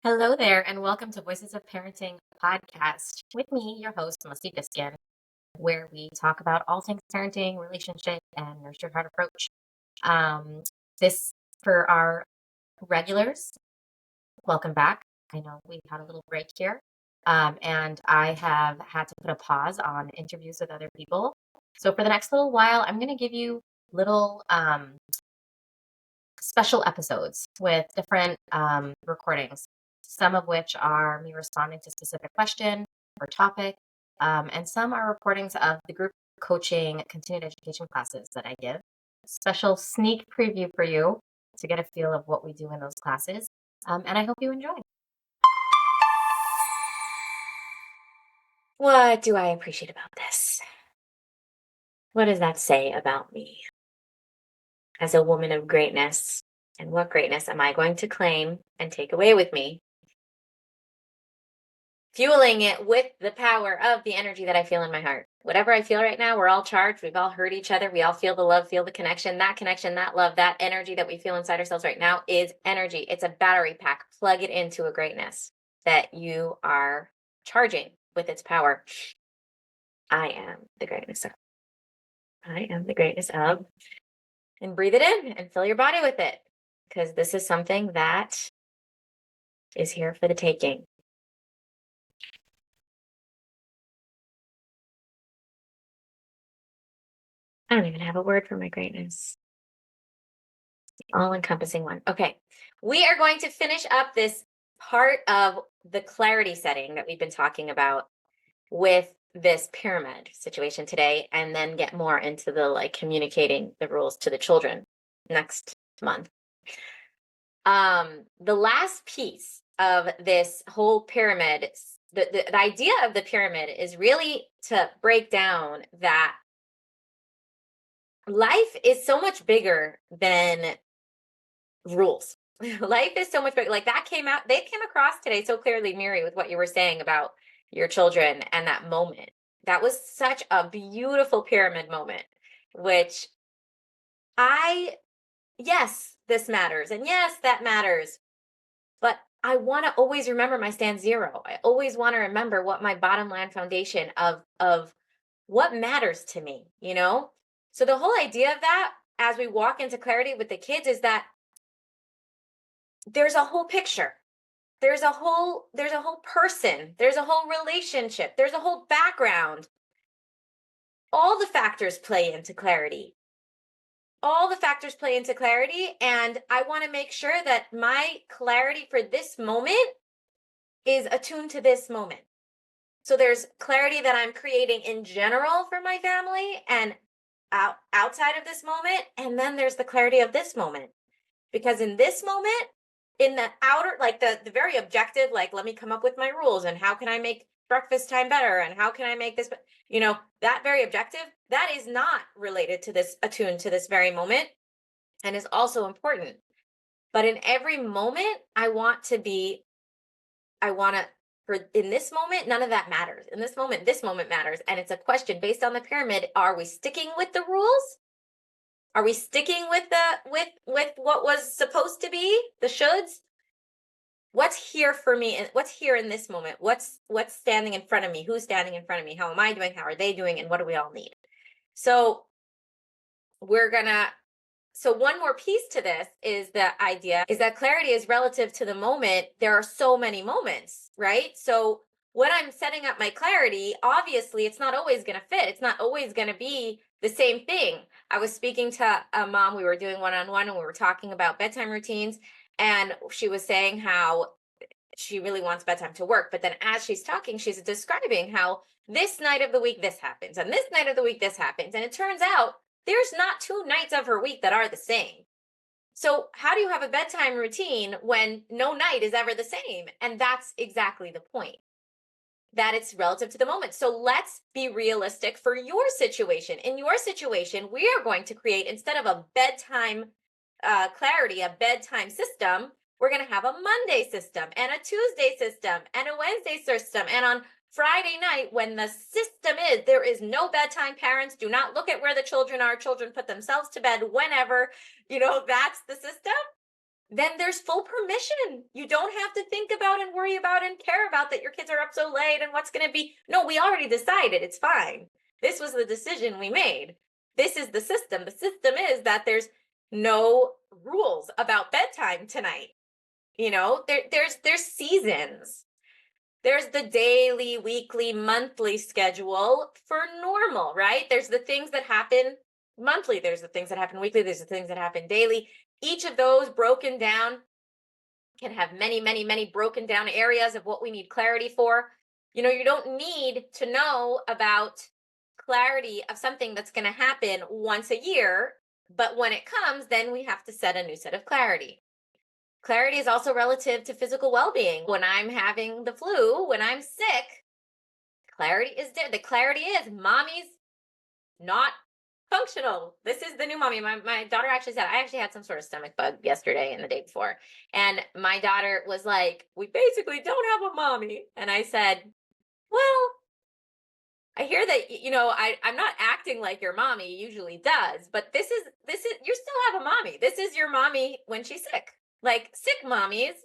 Hello there, and welcome to Voices of Parenting podcast with me, your host, Mussi Diskin, where we talk about all things parenting, relationship, and nurture heart approach. Um, this for our regulars. Welcome back. I know we had a little break here, and I have had to put a pause on interviews with other people. So for the next little while, I'm going to give you little special episodes with different recordings, some of which are me responding to specific question or topic, and some are recordings of the group coaching continued education classes that I give. Special sneak preview for you to get a feel of what we do in those classes, and I hope you enjoy. What do I appreciate about this? What does that say about me as a woman of greatness? And what greatness am I going to claim and take away with me, fueling it with the power of the energy that I feel in my heart? Whatever I feel right now, we're all charged. We've all heard each other. We all feel the love, feel the connection, that love, that energy that we feel inside ourselves right now is energy. It's a battery pack. Plug it into a greatness that you are charging with its power. I am the greatness of. I am the greatness of. And breathe it in and fill your body with it, because this is something that is here for the taking. I don't even have a word for my greatness. All-encompassing one. Okay. We are going to finish up this part of the clarity setting that we've been talking about with this pyramid situation today, and then get more into the communicating the rules to the children next month. The last piece of this whole pyramid, the idea of the pyramid is really to break down that life is so much bigger than rules. Life is so much bigger. Like that they came across today so clearly, Miri, with what you were saying about your children and that moment. That was such a beautiful pyramid moment, which yes, this matters. And yes, that matters. But I want to always remember my stand zero. I always want to remember what my bottom line foundation of what matters to me, you know? So the whole idea of that as we walk into clarity with the kids is that there's a whole picture. There's a whole person. There's a whole relationship. There's a whole background. All the factors play into clarity. And I want to make sure that my clarity for this moment is attuned to this moment. So there's clarity that I'm creating in general for my family and outside of this moment. And then there's the clarity of this moment. Because in this moment, in the outer, like the very objective, like, let me come up with my rules and how can I make breakfast time better and how can I make this, that very objective, that is not related to this, attuned to this very moment, and is also important. But in every moment, in this moment, none of that matters. In this moment matters. And it's a question based on the pyramid. Are we sticking with the rules? Are we sticking with with what was supposed to be, the shoulds? What's here for me and what's here in this moment? What's standing in front of me? Who's standing in front of me? How am I doing? How are they doing? And what do we all need? So one more piece to this is the idea is that clarity is relative to the moment. There are so many moments, right? So when I'm setting up my clarity, obviously it's not always going to fit. It's not always going to be the same thing. I was speaking to a mom, we were doing one-on-one and we were talking about bedtime routines, and she was saying how she really wants bedtime to work. But then as she's talking, she's describing how this night of the week this happens and this night of the week this happens. And it turns out there's not 2 nights of her week that are the same. So how do you have a bedtime routine when no night is ever the same? And that's exactly the point, that it's relative to the moment. So let's be realistic for your situation. In your situation, we are going to create, instead of a bedtime clarity, a bedtime system, we're going to have a Monday system and a Tuesday system and a Wednesday system. And on Friday night, when the system is, there is no bedtime, parents do not look at where the children are. Children put themselves to bed whenever, that's the system. then there's full permission. You don't have to think about and worry about and care about that your kids are up so late and what's going to be. No, we already decided it's fine. This was the decision we made. This is the system. The system is that there's no rules about bedtime tonight. There's seasons. There's the daily, weekly, monthly schedule for normal, right? There's the things that happen monthly, there's the things that happen weekly, there's the things that happen daily. Each of those broken down can have many, many, many broken down areas of what we need clarity for. You don't need to know about clarity of something that's going to happen once a year, but when it comes, then we have to set a new set of clarity. Clarity is also relative to physical well-being. When I'm having the flu, when I'm sick, clarity is there. The clarity is mommy's not functional. This is the new mommy. My daughter actually said, I actually had some sort of stomach bug yesterday and the day before. And my daughter was like, we basically don't have a mommy. And I said, well, I hear that, I'm not acting like your mommy usually does, but this is, you still have a mommy. This is your mommy when she's sick. Like, sick mommies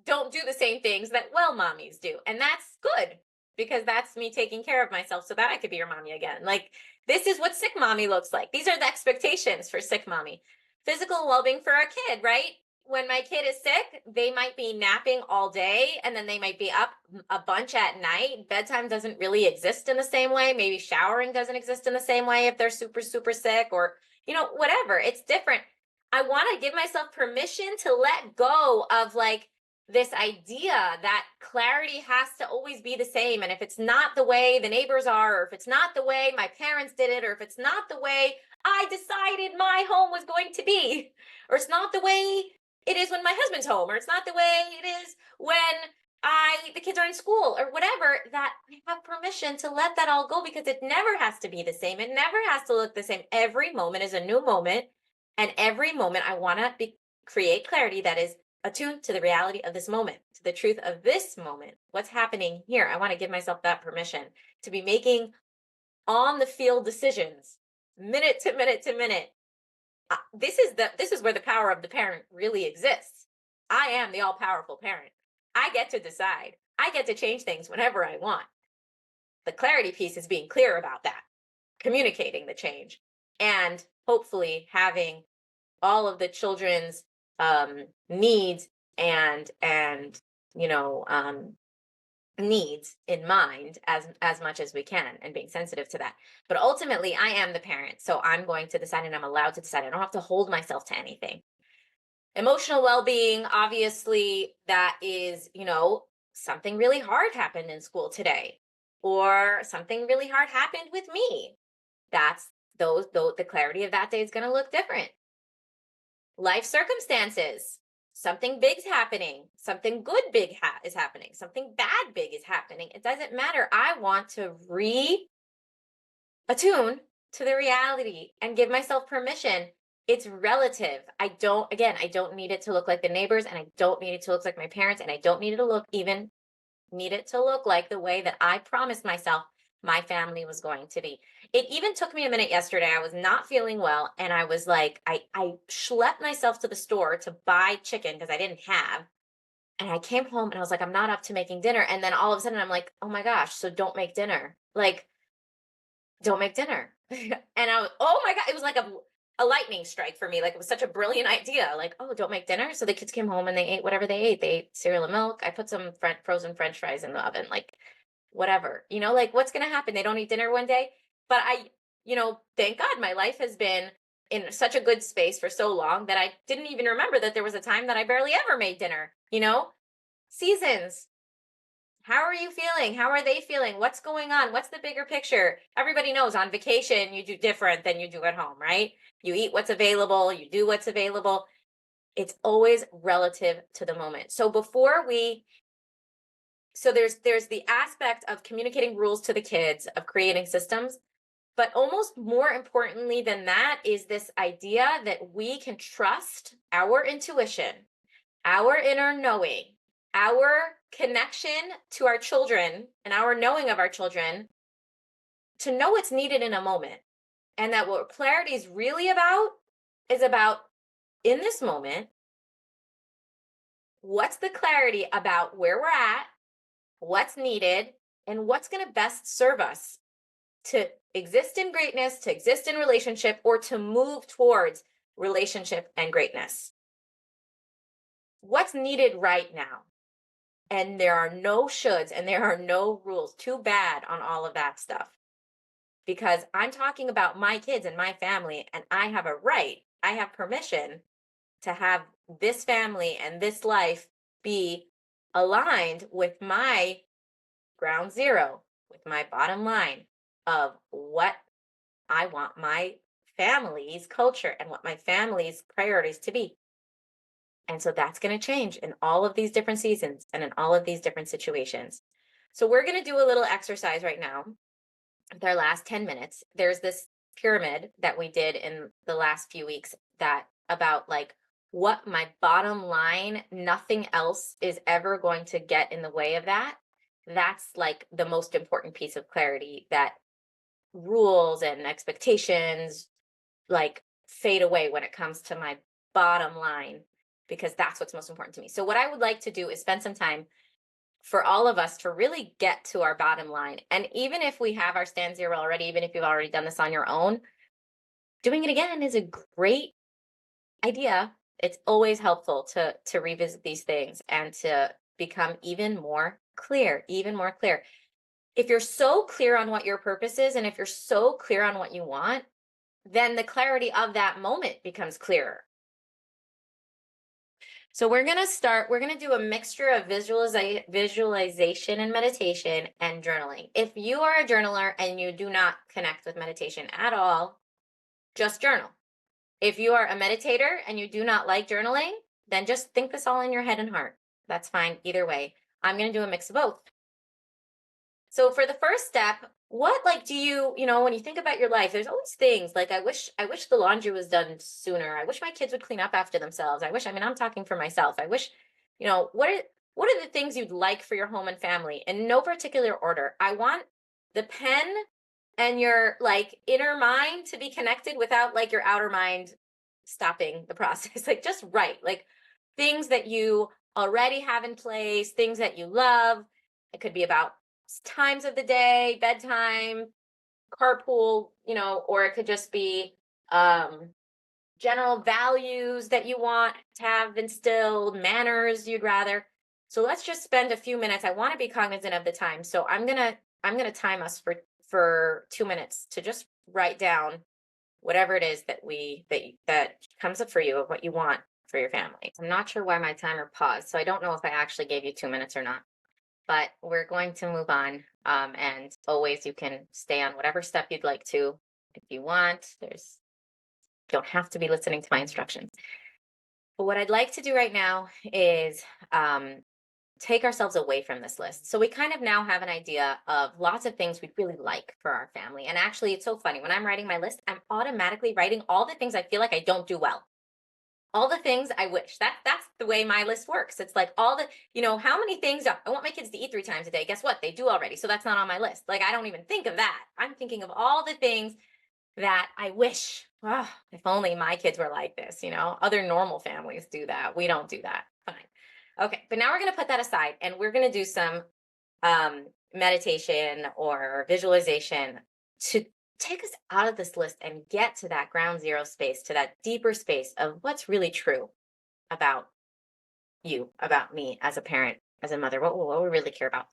don't do the same things that well mommies do. And that's good, because that's me taking care of myself so that I could be your mommy again. Like, this is what sick mommy looks like. These are the expectations for sick mommy. Physical well-being for our kid, right? When my kid is sick, they might be napping all day and then they might be up a bunch at night. Bedtime doesn't really exist in the same way. Maybe showering doesn't exist in the same way if they're super, super sick, or, whatever. It's different. I want to give myself permission to let go of like this idea that clarity has to always be the same. And if it's not the way the neighbors are, or if it's not the way my parents did it, or if it's not the way I decided my home was going to be, or it's not the way it is when my husband's home, or it's not the way it is when the kids are in school, or whatever, that I have permission to let that all go, because it never has to be the same. It never has to look the same. Every moment is a new moment. And every moment I want to create clarity that is attuned to the reality of this moment, to the truth of this moment, what's happening here. I want to give myself that permission to be making on the field decisions, minute to minute to minute. This is where the power of the parent really exists. I am the all-powerful parent. I get to decide. I get to change things whenever I want. The clarity piece is being clear about that, communicating the change, and hopefully having all of the children's needs and needs in mind as much as we can, and being sensitive to that. But ultimately, I am the parent, so I'm going to decide, and I'm allowed to decide. I don't have to hold myself to anything. Emotional well-being, obviously, that is, something really hard happened in school today, or something really hard happened with me. That's the clarity of that day is going to look different. Life circumstances, something big's happening, something good big is happening, something bad big is happening. It doesn't matter. I want to attune to the reality and give myself permission. It's relative. I don't need it to look like the neighbors, and I don't need it to look like my parents, and I don't need it to look like the way that I promised myself my family was going to be. It even took me a minute yesterday. I was not feeling well, and I was like, I schlepped myself to the store to buy chicken because I didn't have. And I came home and I was like, I'm not up to making dinner. And then all of a sudden I'm like, oh my gosh, so don't make dinner. Like, don't make dinner. And I was, oh my God, it was like a lightning strike for me. Like, it was such a brilliant idea. Like, oh, don't make dinner. So the kids came home and they ate whatever they ate. They ate cereal and milk. I put some frozen French fries in the oven. Like, whatever, like, what's going to happen? They don't eat dinner one day. But thank God my life has been in such a good space for so long that I didn't even remember that there was a time that I barely ever made dinner. Seasons. How are you feeling? How are they feeling? What's going on? What's the bigger picture? Everybody knows on vacation, you do different than you do at home, right? You eat what's available, you do what's available. It's always relative to the moment. So there's the aspect of communicating rules to the kids, of creating systems, but almost more importantly than that is this idea that we can trust our intuition, our inner knowing, our connection to our children, and our knowing of our children to know what's needed in a moment. And that what clarity is really about is about, in this moment, what's the clarity about where we're at, what's needed, and what's going to best serve us to exist in greatness, to exist in relationship, or to move towards relationship and greatness. What's needed right now? And there are no shoulds and there are no rules. Too bad on all of that stuff. Because I'm talking about my kids and my family, and I have a right, I have permission to have this family and this life be aligned with my ground zero, with my bottom line of what I want my family's culture and what my family's priorities to be. And so that's going to change in all of these different seasons and in all of these different situations. So we're going to do a little exercise right now with our last 10 minutes. There's this pyramid that we did in the last few weeks that about like what my bottom line, nothing else is ever going to get in the way of that. That's like the most important piece of clarity, that rules and expectations like fade away when it comes to my bottom line, because that's what's most important to me. So what I would like to do is spend some time for all of us to really get to our bottom line. And even if we have our stand zero already, even if you've already done this on your own, doing it again is a great idea. It's always helpful to revisit these things and to become even more clear, even more clear. If you're so clear on what your purpose is, and if you're so clear on what you want, then the clarity of that moment becomes clearer. So we're going to do a mixture of visualization and meditation and journaling. If you are a journaler and you do not connect with meditation at all, just journal. If you are a meditator and you do not like journaling, then just think this all in your head and heart. That's fine either way. I'm going to do a mix of both. So for the first step, what like do you, when you think about your life, there's always things like I wish the laundry was done sooner. I wish my kids would clean up after themselves. I'm talking for myself. I wish, what are the things you'd like for your home and family in no particular order? I want the pen and your like inner mind to be connected without like your outer mind stopping the process. Like just write like things that you already have in place, things that you love. It could be about times of the day, bedtime, carpool, or it could just be general values that you want to have instilled, manners you'd rather. So let's just spend a few minutes. I want to be cognizant of the time. So I'm gonna time us for 2 minutes to just write down whatever it is that comes up for you of what you want for your family. I'm not sure why my timer paused, so I don't know if I actually gave you 2 minutes or not. But we're going to move on. And always you can stay on whatever step you'd like to if you want. You don't have to be listening to my instructions. But what I'd like to do right now is take ourselves away from this list. So we kind of now have an idea of lots of things we'd really like for our family. And actually, it's so funny. When I'm writing my list, I'm automatically writing all the things I feel like I don't do well. All the things I wish. That's the way my list works. It's like all the, how many things I want my kids to eat 3 times a day. Guess what? They do already. So that's not on my list. Like I don't even think of that. I'm thinking of all the things that I wish, if only my kids were like this, other normal families do that. We don't do that. Fine. Okay. But now we're going to put that aside and we're going to do some meditation or visualization to take us out of this list and get to that ground zero space, to that deeper space of what's really true about you, about me as a parent, as a mother, what we really care about.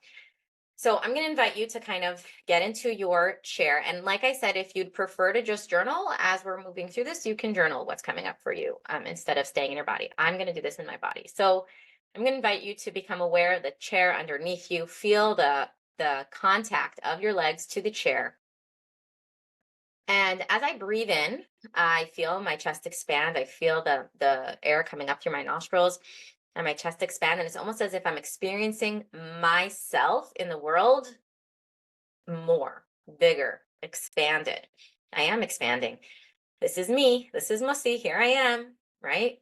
So I'm going to invite you to kind of get into your chair. And like I said, if you'd prefer to just journal as we're moving through this, you can journal what's coming up for you instead of staying in your body. I'm going to do this in my body. So I'm going to invite you to become aware of the chair underneath you. Feel the contact of your legs to the chair. And as I breathe in, I feel my chest expand. I feel the air coming up through my nostrils and my chest expand. And it's almost as if I'm experiencing myself in the world more, bigger, expanded. I am expanding. This is me. This is Mussi. Here I am, right?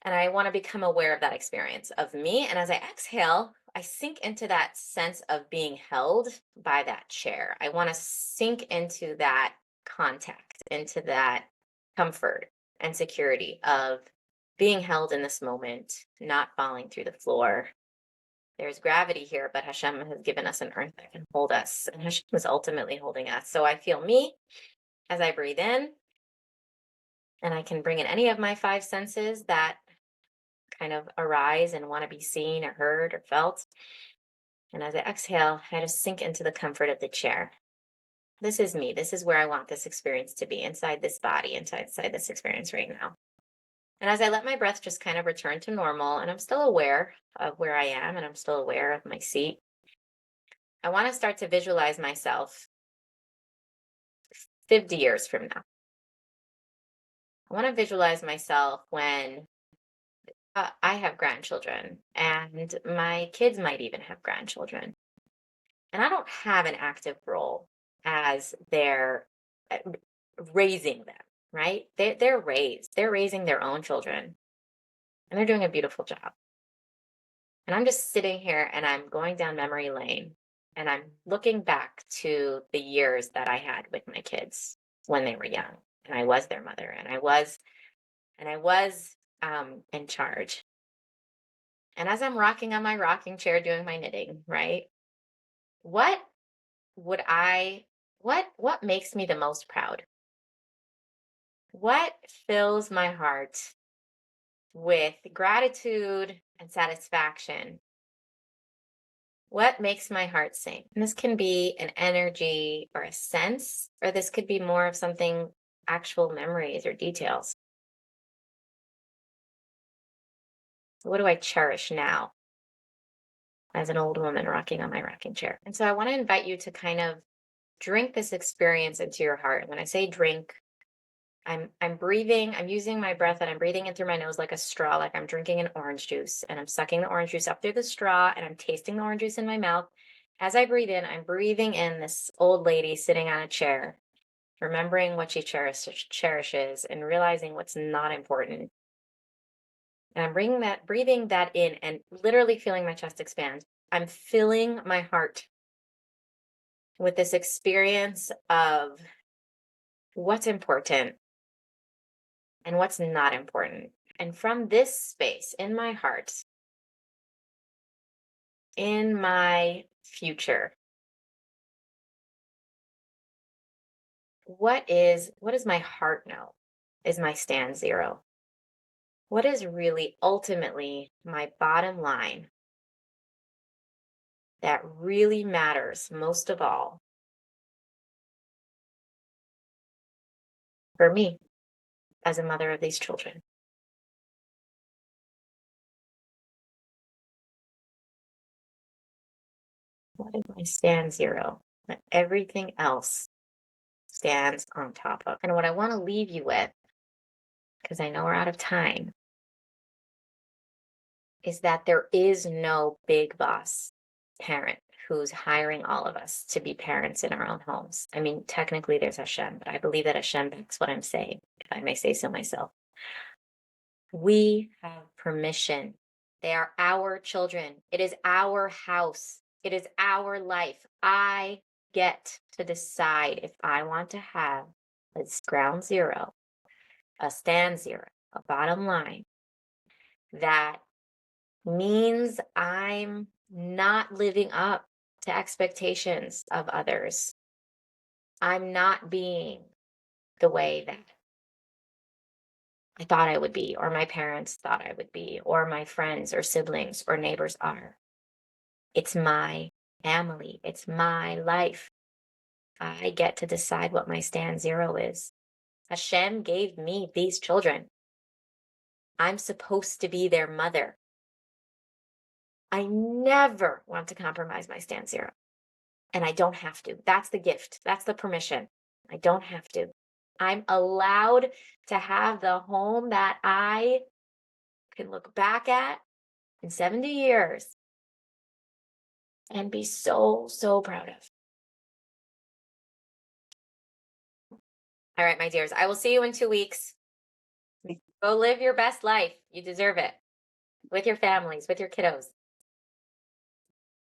And I want to become aware of that experience of me. And as I exhale, I sink into that sense of being held by that chair. I want to sink into that contact, into that comfort and security of being held in this moment, not falling through the floor. There's gravity here, but Hashem has given us an earth that can hold us, and Hashem is ultimately holding us. So I feel me as I breathe in, and I can bring in any of my five senses that kind of arise and want to be seen or heard or felt. And as I exhale, I just sink into the comfort of the chair. This is me. This is where I want this experience to be, inside this body, inside this experience right now. And as I let my breath just kind of return to normal, and I'm still aware of where I am, and I'm still aware of my seat, I want to start to visualize myself 50 years from now. I want to visualize myself when I have grandchildren, and my kids might even have grandchildren. And I don't have an active role as their raising them, right? They're raised. They're raising their own children, and they're doing a beautiful job. And I'm just sitting here and I'm going down memory lane, and I'm looking back to the years that I had with my kids when they were young, and I was their mother, and I was in charge. And as I'm rocking on my rocking chair doing my knitting, right? What would I what makes me the most proud? What fills my heart with gratitude and satisfaction? What makes my heart sing? And this can be an energy or a sense, or this could be more of something, actual memories or details. What do I cherish now as an old woman rocking on my rocking chair? And so I want to invite you to kind of drink this experience into your heart. And when I say drink, I'm breathing, I'm using my breath, and I'm breathing in through my nose like a straw, like I'm drinking an orange juice, and I'm sucking the orange juice up through the straw, and I'm tasting the orange juice in my mouth. As I breathe in, I'm breathing in this old lady sitting on a chair, remembering what she cherishes and realizing what's not important. And I'm breathing that in and literally feeling my chest expand. I'm filling my heart with this experience of what's important and what's not important. And from this space in my heart, in my future, what does my heart know is my stand zero? What is really ultimately my bottom line that really matters most of all for me as a mother of these children? What is my stand zero that everything else stands on top of? And what I want to leave you with, because I know we're out of time, is that there is no big boss parent who's hiring all of us to be parents in our own homes. I mean, technically there's Hashem, but I believe that Hashem backs what I'm saying, if I may say so myself. We have permission. They are our children. It is our house. It is our life. I get to decide if I want to have a ground zero, a stand zero, a bottom line that means I'm not living up to expectations of others. I'm not being the way that I thought I would be, or my parents thought I would be, or my friends or siblings or neighbors are. It's my family. It's my life. I get to decide what my stand zero is. Hashem gave me these children. I'm supposed to be their mother. I never want to compromise my stand zero. And I don't have to. That's the gift. That's the permission. I don't have to. I'm allowed to have the home that I can look back at in 70 years and be so, so proud of. All right, my dears, I will see you in 2 weeks. Go live your best life. You deserve it. With your families, with your kiddos.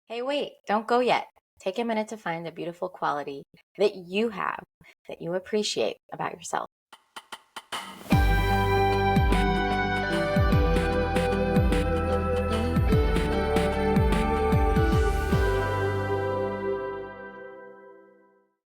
Hey, wait, don't go yet. Take a minute to find the beautiful quality that you have, that you appreciate about yourself.